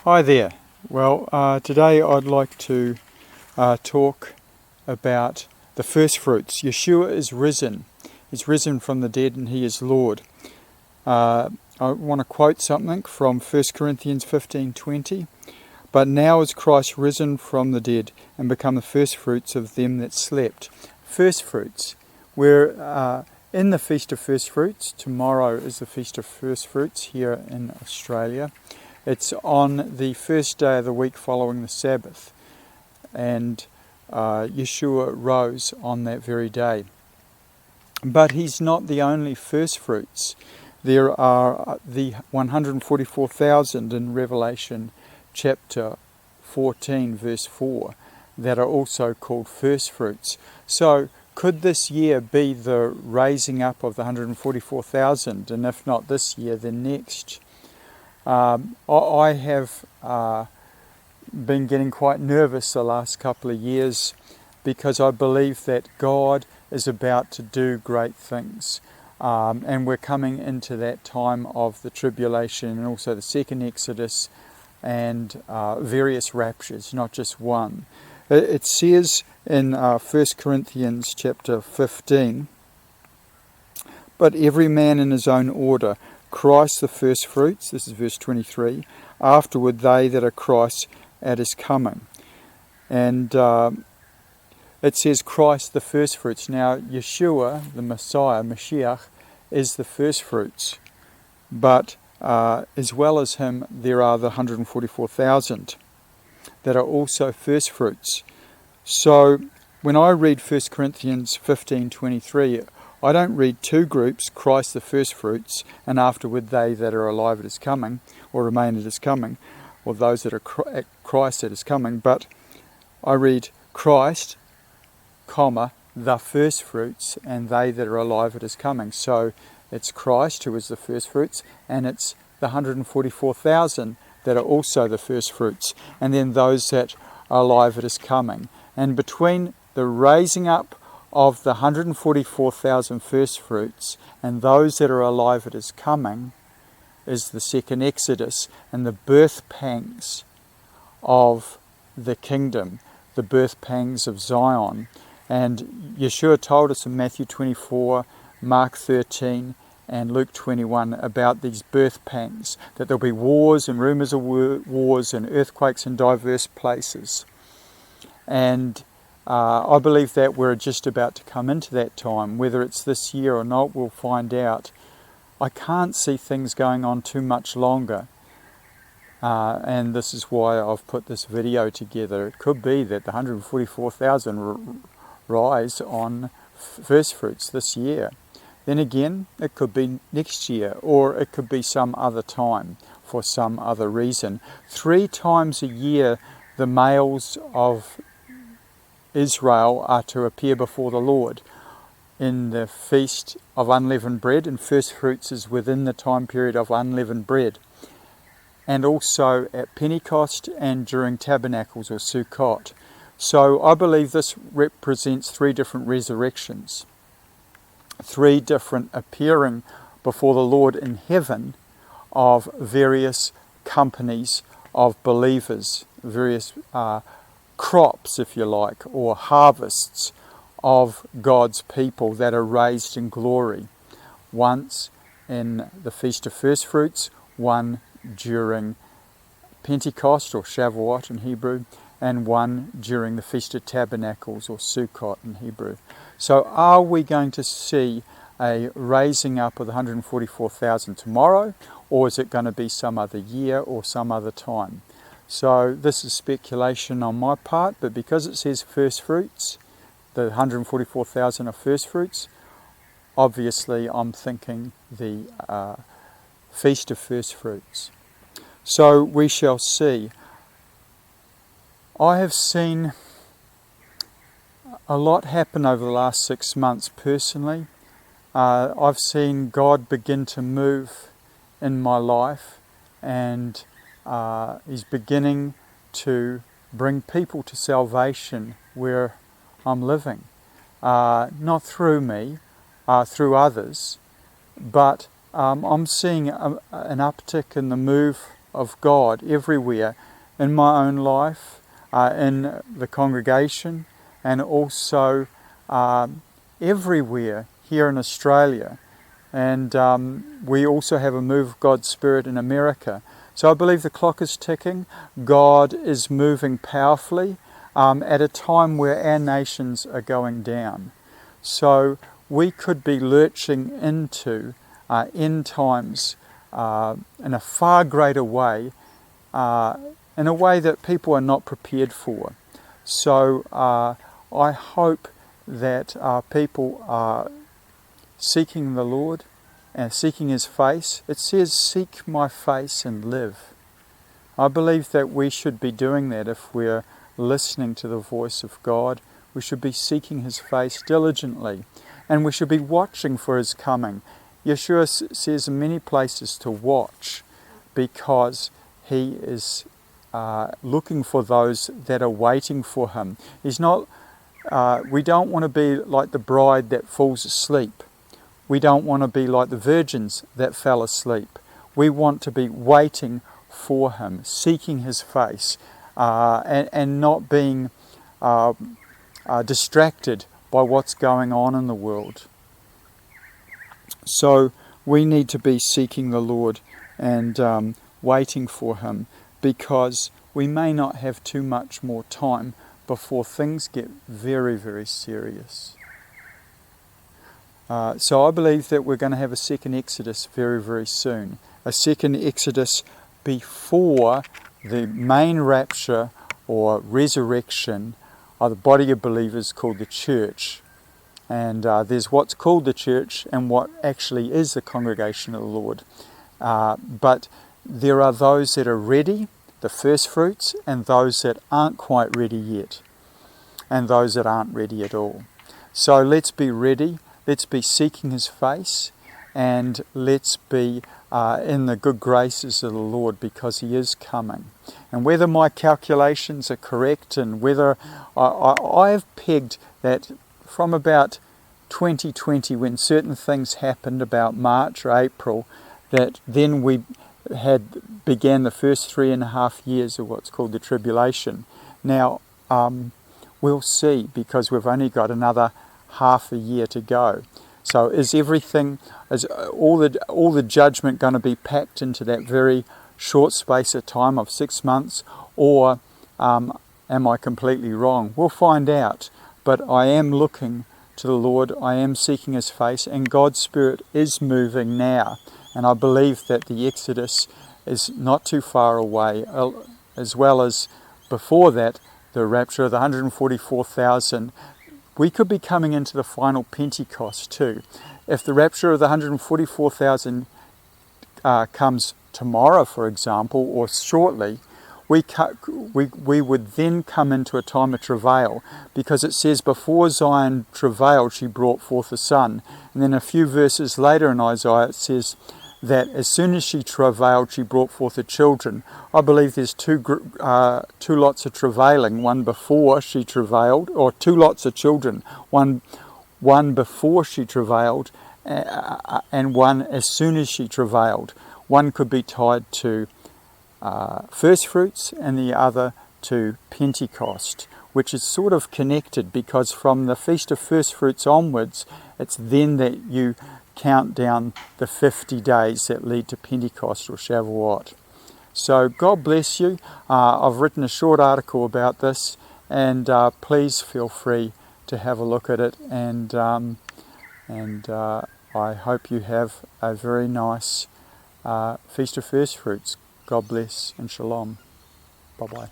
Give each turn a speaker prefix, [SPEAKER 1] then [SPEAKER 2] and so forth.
[SPEAKER 1] Hi there. Well, today I'd like to talk about the firstfruits. Yeshua is risen. He's risen from the dead and he is Lord. I want to quote something from 1 Corinthians 15:20. But now is Christ risen from the dead and become the firstfruits of them that slept. Firstfruits. We're in the Feast of Firstfruits. Tomorrow is the Feast of Firstfruits here in Australia. It's on the first day of the week following the Sabbath, and Yeshua rose on that very day. But he's not the only firstfruits. There are the 144,000 in Revelation chapter 14 verse 4 that are also called firstfruits. So could this year be the raising up of the 144,000, and if not this year, then next? I have been getting quite nervous the last couple of years because I believe that God is about to do great things. And we're coming into that time of the tribulation and also the second Exodus and various raptures, not just one. It says in 1 Corinthians chapter 15, but every man in his own order, Christ the firstfruits, this is verse 23, afterward they that are Christ at his coming. And it says Christ the firstfruits. Now Yeshua, the Messiah, Mashiach, is the firstfruits. But as well as him, there are the 144,000 that are also firstfruits. So when I read 1 Corinthians 15:23, I don't read two groups, Christ the firstfruits, and afterward they that are alive at his coming, or remain at his coming, or those that are at Christ at his coming, but I read Christ, comma, the firstfruits, and they that are alive at his coming. So it's Christ who is the firstfruits, and it's the 144,000 that are also the firstfruits, and then those that are alive at his coming. And between the raising up of the 144,000 firstfruits and those that are alive at his coming is the second Exodus and the birth pangs of the kingdom, the birth pangs of Zion. And Yeshua told us in Matthew 24, Mark 13 and Luke 21 about these birth pangs, that there'll be wars and rumours of wars and earthquakes in diverse places. And I believe that we're just about to come into that time. Whether it's this year or not, we'll find out. I can't see things going on too much longer. And this is why I've put this video together. It could be that the 144,000 rise on firstfruits this year. Then again, it could be next year, or it could be some other time for some other reason. 3 times a year, the males of Israel are to appear before the Lord in the Feast of Unleavened Bread, and Firstfruits is within the time period of Unleavened Bread, and also at Pentecost and during Tabernacles or Sukkot. So I believe this represents 3 different resurrections, 3 different appearing before the Lord in heaven of various companies of believers, various crops, if you like, or harvests of God's people that are raised in glory. Once in the Feast of Firstfruits, one during Pentecost or Shavuot in Hebrew, and one during the Feast of Tabernacles or Sukkot in Hebrew. So are we going to see a raising up of the 144,000 tomorrow, or is it going to be some other year or some other time? So this is speculation on my part, but because it says firstfruits, the 144,000 are firstfruits, obviously I'm thinking the Feast of Firstfruits. So we shall see. I have seen a lot happen over the last 6 months personally. I've seen God begin to move in my life, and He's beginning to bring people to salvation where I'm living. Not through me, through others, but I'm seeing an uptick in the move of God everywhere, in my own life, in the congregation, and also everywhere here in Australia. And we also have a move of God's Spirit in America. So I believe the clock is ticking. God is moving powerfully at a time where our nations are going down. So we could be lurching into end times in a far greater way, in a way that people are not prepared for. So I hope that people are seeking the Lord and seeking His face. It says, "Seek my face and live." I believe that we should be doing that if we're listening to the voice of God. We should be seeking His face diligently, and we should be watching for His coming. Yeshua says in many places to watch, because He is looking for those that are waiting for Him. He's not. We don't want to be like the bride that falls asleep. We don't want to be like the virgins that fell asleep. We want to be waiting for Him, seeking His face, and not being distracted by what's going on in the world. So we need to be seeking the Lord and waiting for Him, because we may not have too much more time before things get very, very serious. So I believe that we're going to have a second Exodus very, very soon. A second Exodus before the main rapture or resurrection of the body of believers called the church. And there's what's called the church and what actually is the congregation of the Lord. But there are those that are ready, the firstfruits, and those that aren't quite ready yet, and those that aren't ready at all. So let's be ready. Let's be seeking His face, and let's be in the good graces of the Lord, because He is coming. And whether my calculations are correct, and whether I've pegged that from about 2020, when certain things happened about March or April, that then we began the first 3.5 years of what's called the tribulation. Now, we'll see, because we've only got another half a year to go. So is all the judgment going to be packed into that very short space of time of 6 months, or am I completely wrong? We'll find out. But I am looking to the Lord, I am seeking His face, and God's Spirit is moving now. And I believe that the Exodus is not too far away, as well as before that, the rapture of the 144,000. We could be coming into the final Pentecost too. If the rapture of the 144,000 comes tomorrow, for example, or shortly, we would then come into a time of travail, because it says, "Before Zion travailed, she brought forth a son." And then a few verses later in Isaiah, it says that as soon as she travailed, she brought forth her children. I believe there's two lots of travailing, one before she travailed, or two lots of children, one before she travailed, and one as soon as she travailed. One could be tied to Firstfruits, and the other to Pentecost, which is sort of connected, because from the Feast of Firstfruits onwards, it's then that you count down the 50 days that lead to Pentecost or Shavuot. So God bless you. I've written a short article about this, and please feel free to have a look at it, and I hope you have a very nice Feast of Firstfruits. God bless and shalom. Bye-bye.